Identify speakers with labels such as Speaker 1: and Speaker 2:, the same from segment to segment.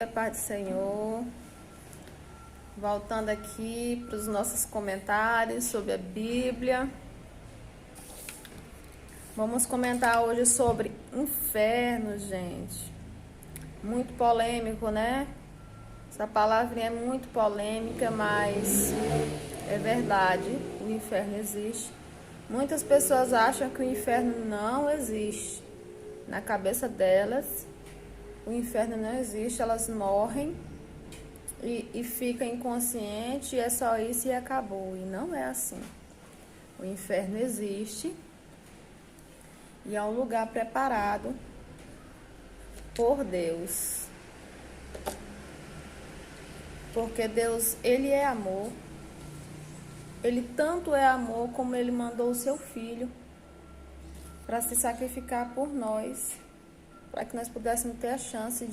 Speaker 1: Paz do Senhor, voltando aqui para os nossos comentários sobre a Bíblia. Vamos comentar hoje sobre inferno, gente. Muito polêmico, né? Essa palavrinha é muito polêmica, mas é verdade, o inferno existe. Muitas pessoas acham que o inferno não existe. Na cabeça delas, o inferno não existe, elas morrem e ficam inconscientes, e é só isso e acabou. E não é assim. O inferno existe e é um lugar preparado por Deus. Porque Deus, Ele é amor. Ele tanto é amor como Ele mandou o seu Filho para se sacrificar por nós, para que nós pudéssemos ter a chance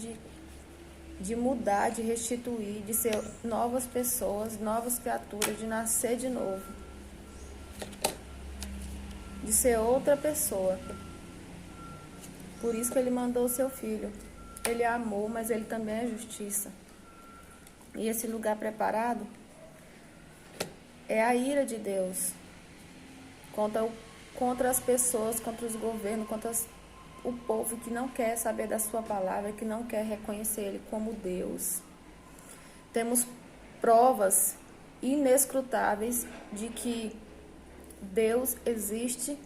Speaker 1: de mudar, de restituir, de ser novas pessoas, novas criaturas, de nascer de novo, de ser outra pessoa. Por isso que Ele mandou o seu Filho. Ele é amor, mas Ele também é justiça. E esse lugar preparado é a ira de Deus contra as pessoas, contra os governos, contra o povo que não quer saber da sua palavra, que não quer reconhecer Ele como Deus. Temos provas inescrutáveis de que Deus existe.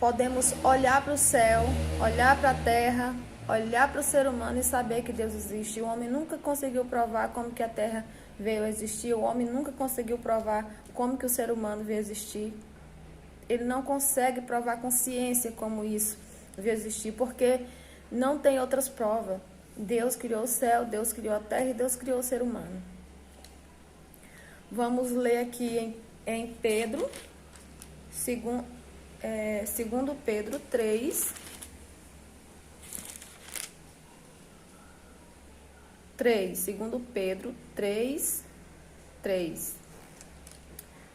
Speaker 1: Podemos olhar para o céu, olhar para a terra, olhar para o ser humano e saber que Deus existe. O homem nunca conseguiu provar como que a terra veio a existir. O homem nunca conseguiu provar como que o ser humano veio a existir. Ele não consegue provar com ciência como isso veio a existir, porque não tem outras provas. Deus criou o céu, Deus criou a terra e Deus criou o ser humano. Vamos ler aqui em Pedro, segundo Pedro 3. 2 Pedro 3.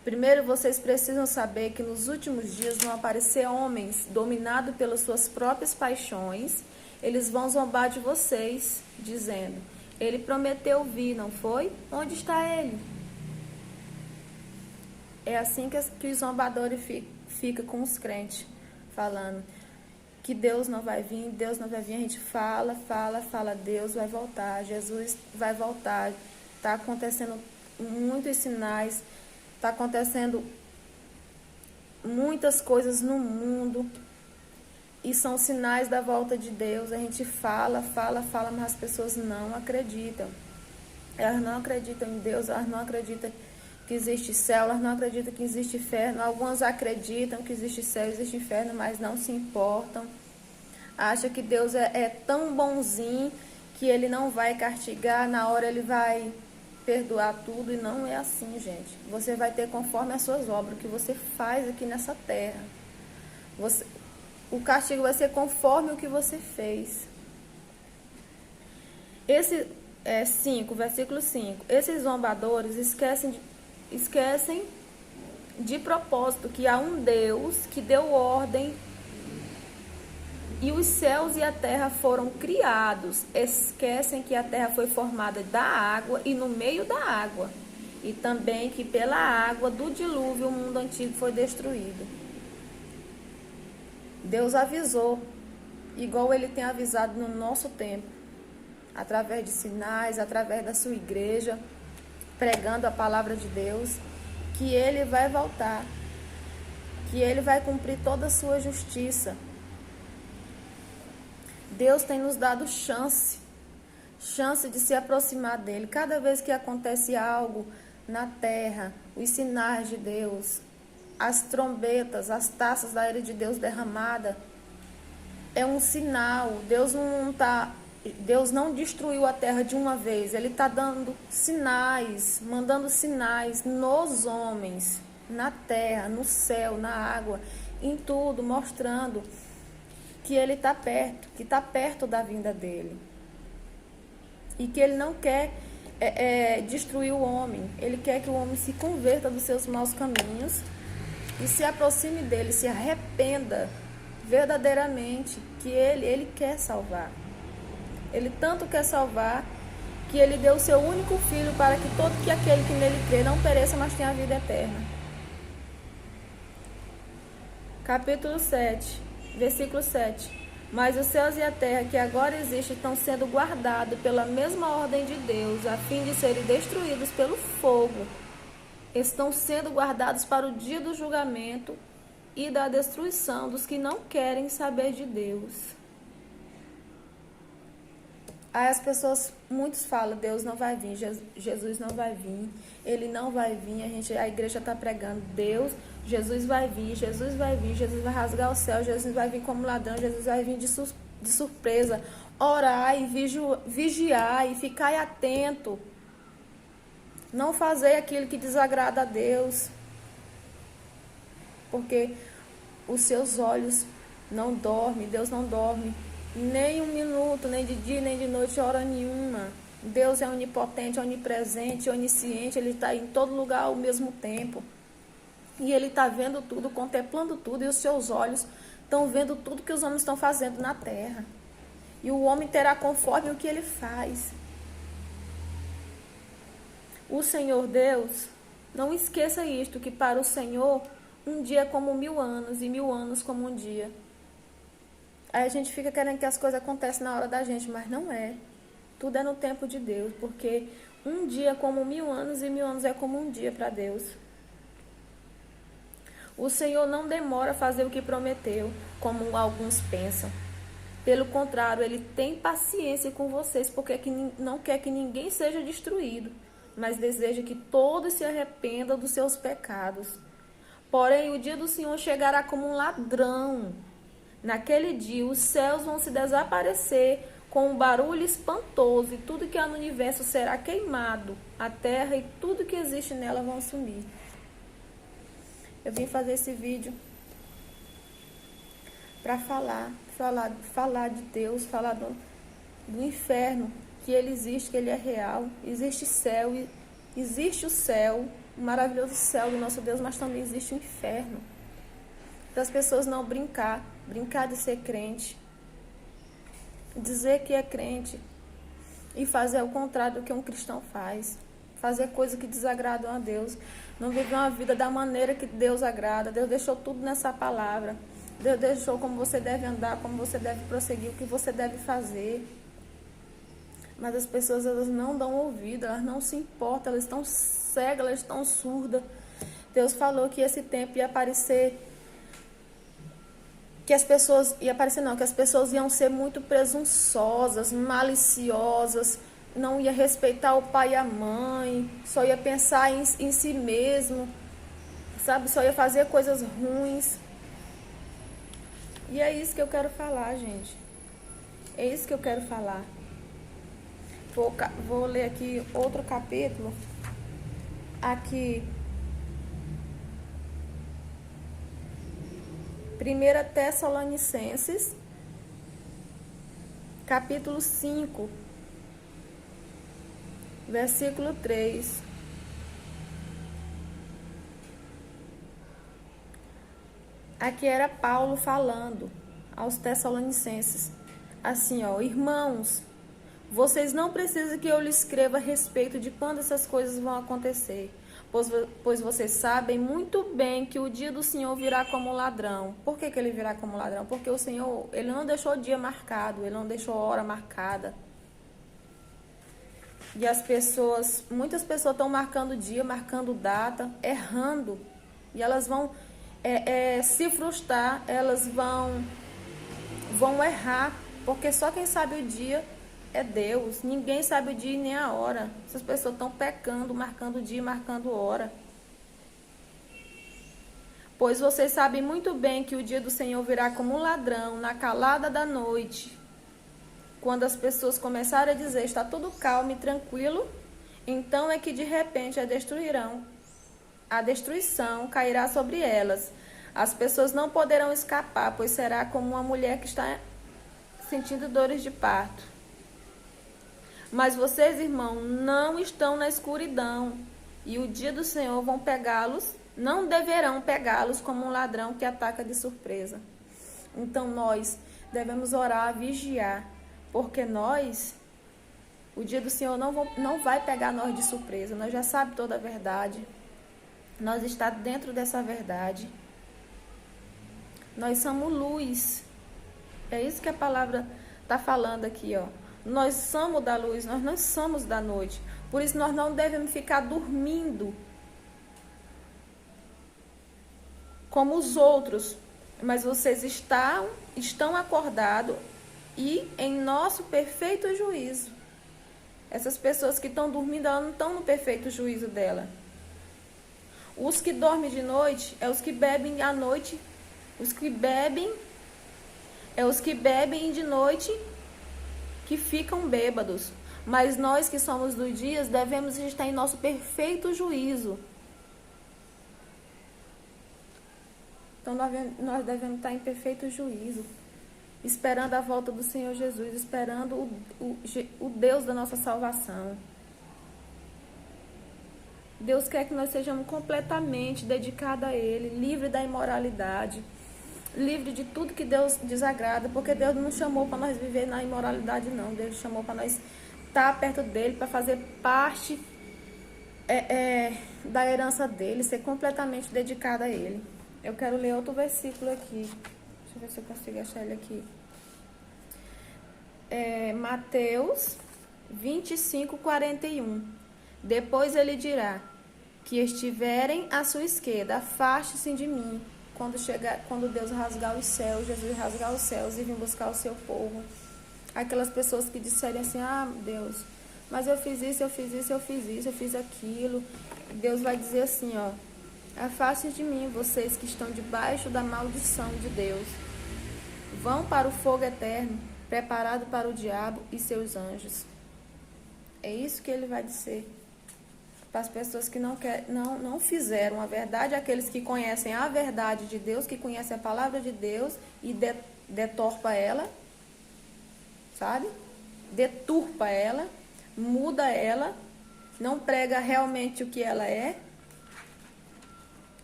Speaker 1: Primeiro, vocês precisam saber que nos últimos dias vão aparecer homens dominados pelas suas próprias paixões. Eles vão zombar de vocês, dizendo: Ele prometeu vir, não foi? Onde está ele? É assim que os zombadores ficam com os crentes, falando que Deus não vai vir, Deus não vai vir. A gente fala, Deus vai voltar, Jesus vai voltar. Está acontecendo muitos sinais, está acontecendo muitas coisas no mundo e são sinais da volta de Deus. A gente fala, mas as pessoas não acreditam. Elas não acreditam em Deus, elas não acreditam que existe céu, elas não acreditam que existe inferno. Algumas acreditam que existe céu, existe inferno, mas não se importam. Acham que Deus é tão bonzinho que Ele não vai castigar, na hora Ele vai perdoar tudo. E não é assim, gente. Você vai ter conforme as suas obras, o que você faz aqui nessa terra. O castigo vai ser conforme o que você fez. Esse 5, versículo 5. Esses zombadores esquecem de propósito que há um Deus que deu ordem e os céus e a terra foram criados. Esquecem que a terra foi formada da água e no meio da água. E também que pela água do dilúvio o mundo antigo foi destruído. Deus avisou, igual Ele tem avisado no nosso tempo, através de sinais, através da sua igreja, pregando a palavra de Deus, que Ele vai voltar, que Ele vai cumprir toda a sua justiça. Deus tem nos dado chance de se aproximar dEle. Cada vez que acontece algo na terra, os sinais de Deus, as trombetas, as taças da ira de Deus derramada, é um sinal. Deus não destruiu a terra de uma vez. Ele está dando sinais, mandando sinais nos homens, na terra, no céu, na água, em tudo, mostrando que Ele está perto, que está perto da vinda dEle. E que Ele não quer destruir o homem. Ele quer que o homem se converta dos seus maus caminhos e se aproxime dEle, se arrependa verdadeiramente, que Ele quer salvar. Ele tanto quer salvar que ele deu o seu único filho para que todo aquele que nele crê não pereça, mas tenha a vida eterna. Capítulo 7, versículo 7. Mas os céus e a terra que agora existem estão sendo guardados pela mesma ordem de Deus, a fim de serem destruídos pelo fogo. Estão sendo guardados para o dia do julgamento e da destruição dos que não querem saber de Deus. Aí as pessoas, muitos falam, Deus não vai vir, Jesus não vai vir, Ele não vai vir, a igreja está pregando, Jesus vai vir, Jesus vai vir, Jesus vai rasgar o céu, Jesus vai vir como ladrão, Jesus vai vir de surpresa. Orai, vigiai, ficai atento. Não fazer aquilo que desagrada a Deus, porque os seus olhos não dormem, Deus não dorme. Nem um minuto, nem de dia, nem de noite, hora nenhuma. Deus é onipotente, onipresente, onisciente. Ele está em todo lugar ao mesmo tempo. E Ele está vendo tudo, contemplando tudo. E os seus olhos estão vendo tudo que os homens estão fazendo na terra. E o homem terá conforme o que ele faz. O Senhor Deus, não esqueça isto, que para o Senhor, um dia é como 1000 anos, e 1000 anos como um dia. Aí a gente fica querendo que as coisas aconteçam na hora da gente, mas não é. Tudo é no tempo de Deus, porque um dia é como 1000 anos e 1000 anos é como um dia para Deus. O Senhor não demora a fazer o que prometeu, como alguns pensam. Pelo contrário, Ele tem paciência com vocês, porque não quer que ninguém seja destruído, mas deseja que todos se arrependam dos seus pecados. Porém, o dia do Senhor chegará como um ladrão. Naquele dia, os céus vão se desaparecer com um barulho espantoso e tudo que há no universo será queimado. A terra e tudo que existe nela vão sumir. Eu vim fazer esse vídeo para falar de Deus, falar do inferno, que ele existe, que ele é real. Existe o céu, o maravilhoso céu do nosso Deus, mas também existe o inferno. Para as pessoas não brincar de ser crente, dizer que é crente e fazer o contrário do que um cristão faz, fazer coisas que desagradam a Deus, não viver uma vida da maneira que Deus agrada. Deus deixou tudo nessa palavra, Deus deixou como você deve andar, como você deve prosseguir, o que você deve fazer, mas as pessoas, elas não dão ouvido, elas não se importam, elas estão cegas, elas estão surdas. Deus falou que esse tempo ia aparecer, que as pessoas iam ser muito presunçosas, maliciosas, não ia respeitar o pai e a mãe, só ia pensar em si mesmo, sabe? Só ia fazer coisas ruins. E é isso que eu quero falar, gente. É isso que eu quero falar. Vou ler aqui outro capítulo. Aqui. 1 Tessalonicenses, capítulo 5, versículo 3. Aqui era Paulo falando aos Tessalonicenses, assim, irmãos, vocês não precisam que eu lhes escreva a respeito de quando essas coisas vão acontecer, pois vocês sabem muito bem que o dia do Senhor virá como ladrão. Por que ele virá como ladrão? Porque o Senhor, Ele não deixou dia marcado, Ele não deixou hora marcada. E muitas pessoas estão marcando dia, marcando data, errando. E elas vão se frustrar, elas vão errar, porque só quem sabe o dia é Deus. Ninguém sabe o dia e nem a hora. Essas pessoas estão pecando, marcando dia, marcando hora. Pois vocês sabem muito bem que o dia do Senhor virá como um ladrão, na calada da noite. Quando as pessoas começarem a dizer, está tudo calmo e tranquilo, então é que de repente a destruição cairá sobre elas. As pessoas não poderão escapar, pois será como uma mulher que está sentindo dores de parto. Mas vocês, irmãos, não estão na escuridão, e o dia do Senhor não deverão pegá-los como um ladrão que ataca de surpresa. Então nós devemos orar, vigiar, Porque o dia do Senhor não vai pegar nós de surpresa. Nós já sabemos toda a verdade. Nós estamos dentro dessa verdade. Nós somos luz. É isso que a palavra está falando aqui, ó. Nós somos da luz, nós não somos da noite. Por isso nós não devemos ficar dormindo como os outros. Mas vocês estão acordados e em nosso perfeito juízo. Essas pessoas que estão dormindo, elas não estão no perfeito juízo dela. Os que dormem de noite é os que bebem à noite. Os que bebem de noite que ficam bêbados. Mas nós que somos dos dias devemos estar em nosso perfeito juízo. Então nós devemos estar em perfeito juízo, esperando a volta do Senhor Jesus, esperando o Deus da nossa salvação. Deus quer que nós sejamos completamente dedicados a Ele, livre da imoralidade, livre de tudo que Deus desagrada, porque Deus não chamou para nós viver na imoralidade, não. Deus chamou para nós estar perto dEle, para fazer parte da herança dEle, ser completamente dedicado a Ele. Eu quero ler outro versículo aqui. Deixa eu ver se eu consigo achar ele aqui. Mateus 25, 41. Depois ele dirá: que estiverem à sua esquerda, afaste-se de mim. Quando Deus rasgar os céus, Jesus rasgar os céus e vir buscar o seu povo. Aquelas pessoas que disserem assim: ah, Deus, mas eu fiz isso, eu fiz isso, eu fiz isso, eu fiz aquilo. Deus vai dizer assim, ó: afaste de mim, vocês que estão debaixo da maldição de Deus. Vão para o fogo eterno, preparado para o diabo e seus anjos. É isso que ele vai dizer para as pessoas que não fizeram a verdade, aqueles que conhecem a verdade de Deus, que conhecem a palavra de Deus e deturpa ela, sabe? Deturpa ela, muda ela, não prega realmente o que ela é.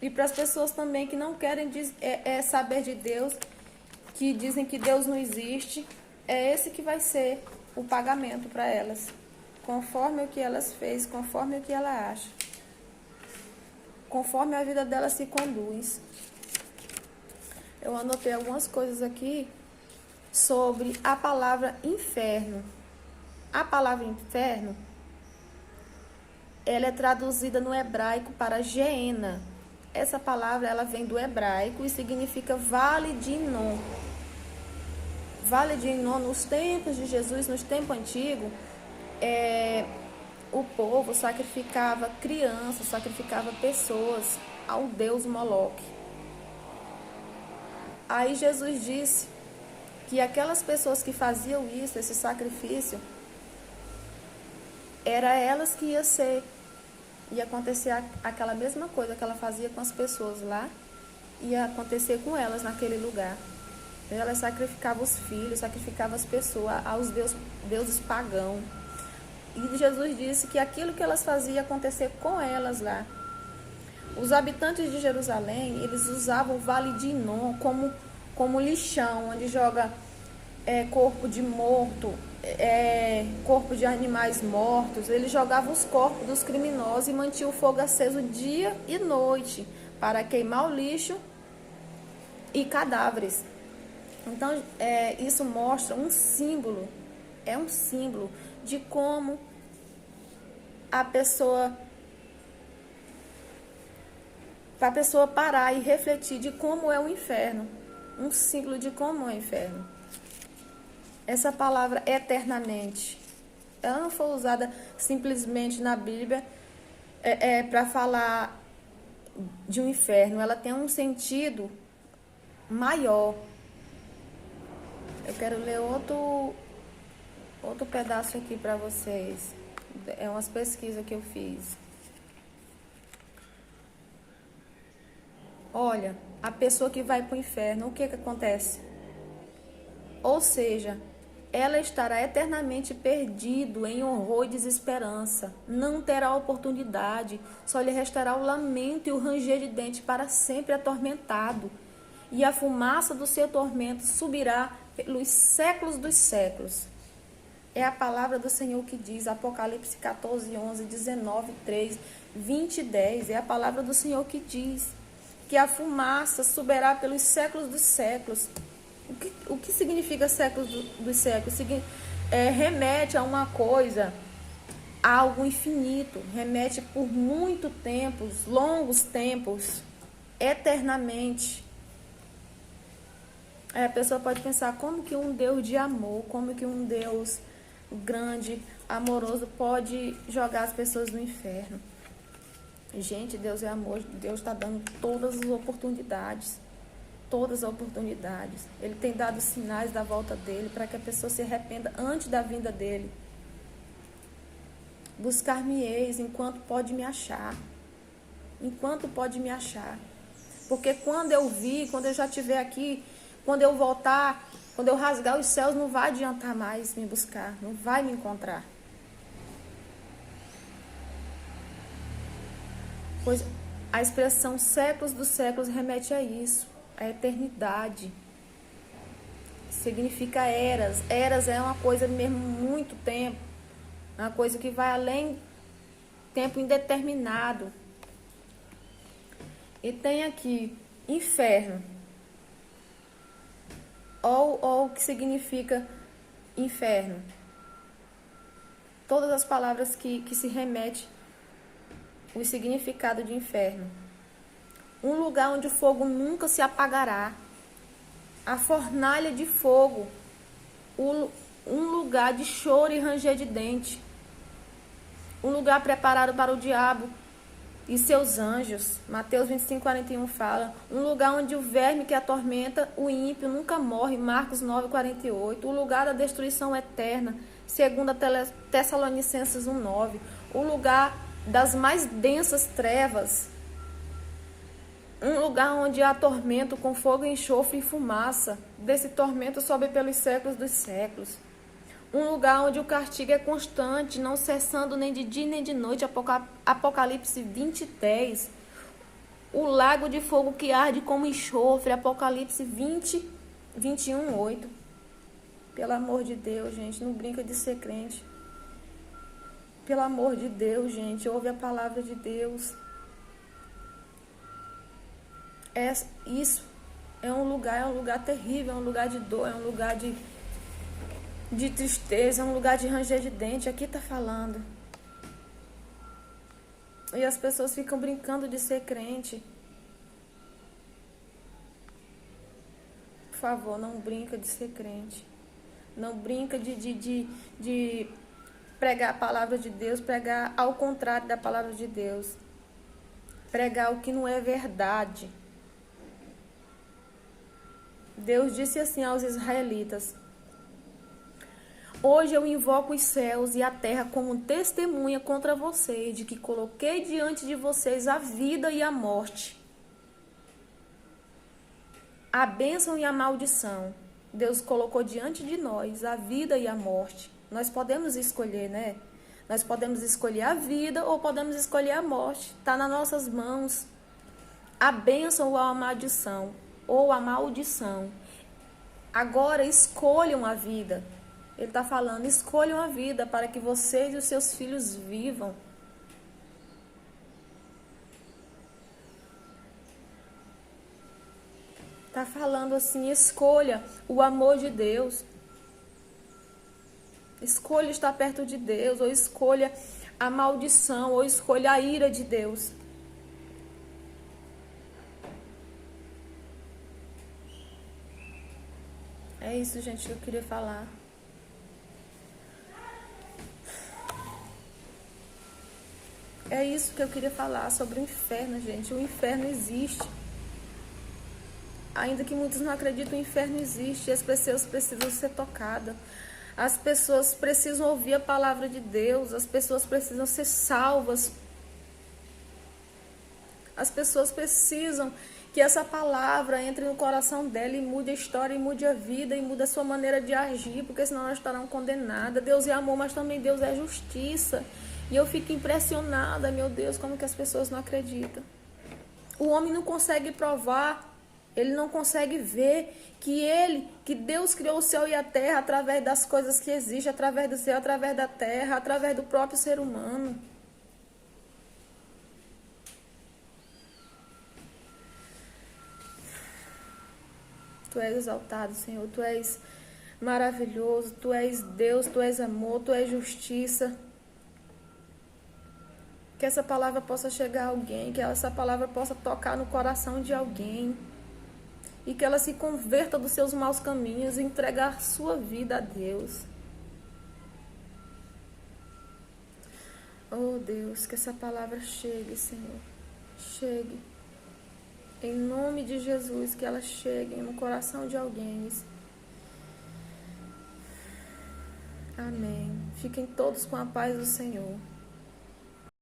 Speaker 1: E para as pessoas também que não querem saber de Deus, que dizem que Deus não existe, é esse que vai ser o pagamento para elas. Conforme o que elas fez, conforme o que ela acha. Conforme a vida delas se conduz. Eu anotei algumas coisas aqui sobre a palavra inferno. A palavra inferno, ela é traduzida no hebraico para Geena. Essa palavra, ela vem do hebraico e significa Vale de Inom. Vale de Inom, nos tempos de Jesus, nos tempos antigos, o povo sacrificava crianças, sacrificava pessoas ao deus Moloque. Aí Jesus disse que aquelas pessoas que faziam isso, esse sacrifício, era elas que ia acontecer aquela mesma coisa que ela fazia com as pessoas lá, ia acontecer com elas naquele lugar. Elas sacrificavam os filhos, sacrificavam as pessoas aos deuses pagãos. E Jesus disse que aquilo que elas faziam ia acontecer com elas lá. Os habitantes de Jerusalém, eles usavam o Vale de Inom como lixão, onde joga corpo de morto, corpo de animais mortos. Eles jogavam os corpos dos criminosos e mantinham o fogo aceso dia e noite para queimar o lixo e cadáveres. Então, isso mostra um símbolo, um símbolo de como a pessoa, para a pessoa parar e refletir de como é o inferno, um símbolo de como é o inferno. Essa palavra eternamente, ela não foi usada simplesmente na Bíblia para falar de um inferno, ela tem um sentido maior. Eu quero ler outro pedaço aqui para vocês. É umas pesquisas que eu fiz. Olha, a pessoa que vai para o inferno, o que acontece? Ou seja, ela estará eternamente perdido em horror e desesperança. Não terá oportunidade, só lhe restará o lamento e o ranger de dente para sempre atormentado. E a fumaça do seu tormento subirá pelos séculos dos séculos. É a palavra do Senhor que diz, Apocalipse 14, 11, 19, 3, 20 e 10. É a palavra do Senhor que diz que a fumaça subirá pelos séculos dos séculos. O que significa séculos dos séculos? Remete a uma coisa, a algo infinito. Remete por muito tempo, longos tempos, eternamente. Aí a pessoa pode pensar, como que um Deus de amor, como que um Deus grande, amoroso, pode jogar as pessoas no inferno? Gente, Deus é amor, Deus está dando todas as oportunidades. Todas as oportunidades. Ele tem dado sinais da volta dele para que a pessoa se arrependa antes da vinda dele. Buscar-me-eis enquanto pode me achar. Enquanto pode me achar. Porque quando eu vir, quando eu já estiver aqui, quando eu voltar, quando eu rasgar os céus, não vai adiantar mais me buscar, não vai me encontrar. Pois a expressão séculos dos séculos remete a isso, a eternidade. Significa eras. Eras é uma coisa mesmo muito tempo, uma coisa que vai além tempo indeterminado. E tem aqui inferno. Ou o que significa inferno? Todas as palavras que se remete o significado de inferno. Um lugar onde o fogo nunca se apagará. A fornalha de fogo. Um lugar de choro e ranger de dente. Um lugar preparado para o diabo e seus anjos. Mateus 25, 41 fala. Um lugar onde o verme que atormenta o ímpio nunca morre. Marcos 9, 48. O lugar da destruição eterna. Segundo Tessalonicenses 1, 9. O lugar das mais densas trevas. Um lugar onde há tormento com fogo, enxofre e fumaça. Desse tormento sobe pelos séculos dos séculos. Um lugar onde o castigo é constante, não cessando nem de dia nem de noite. Apocalipse 20, 10. O lago de fogo que arde como enxofre. Apocalipse 20, 21, 8. Pelo amor de Deus, gente, não brinca de ser crente. Pelo amor de Deus, gente, ouve a palavra de Deus. Isso é um lugar terrível, é um lugar de dor, é um lugar de tristeza, é um lugar de ranger de dente. Aqui está falando. E as pessoas ficam brincando de ser crente. Por favor, não brinca de ser crente. Não brinca de pregar a palavra de Deus, pregar ao contrário da palavra de Deus. Pregar o que não é verdade. Deus disse assim aos israelitas: hoje eu invoco os céus e a terra como testemunha contra vocês, de que coloquei diante de vocês a vida e a morte, a bênção e a maldição. Deus colocou diante de nós a vida e a morte. Nós podemos escolher, né? Nós podemos escolher a vida ou podemos escolher a morte. Está nas nossas mãos. A bênção ou a maldição. Ou a maldição. Agora escolham a vida. Ele está falando, escolham a vida para que vocês e os seus filhos vivam. Está falando assim, escolha o amor de Deus. Escolha estar perto de Deus, ou escolha a maldição, ou escolha a ira de Deus. É isso, gente, que eu queria falar. É isso que eu queria falar sobre o inferno, gente. O inferno existe. Ainda que muitos não acreditem, o inferno existe. E as pessoas precisam ser tocadas. As pessoas precisam ouvir a palavra de Deus. As pessoas precisam ser salvas. As pessoas precisam que essa palavra entre no coração dela e mude a história, e mude a vida, e mude a sua maneira de agir, porque senão elas estarão condenadas. Deus é amor, mas também Deus é justiça. E eu fico impressionada, meu Deus, como que as pessoas não acreditam. O homem não consegue provar Ele não consegue ver que Deus criou o céu e a terra através das coisas que existem, através do céu, através da terra, através do próprio ser humano. Tu és exaltado, Senhor. Tu és maravilhoso. Tu és Deus, Tu és amor, Tu és justiça. Que essa palavra possa chegar a alguém, que essa palavra possa tocar no coração de alguém. E que ela se converta dos seus maus caminhos e entregar sua vida a Deus. Oh Deus, que essa palavra chegue, Senhor. Chegue. Em nome de Jesus, que ela chegue no coração de alguém. Amém. Fiquem todos com a paz do Senhor.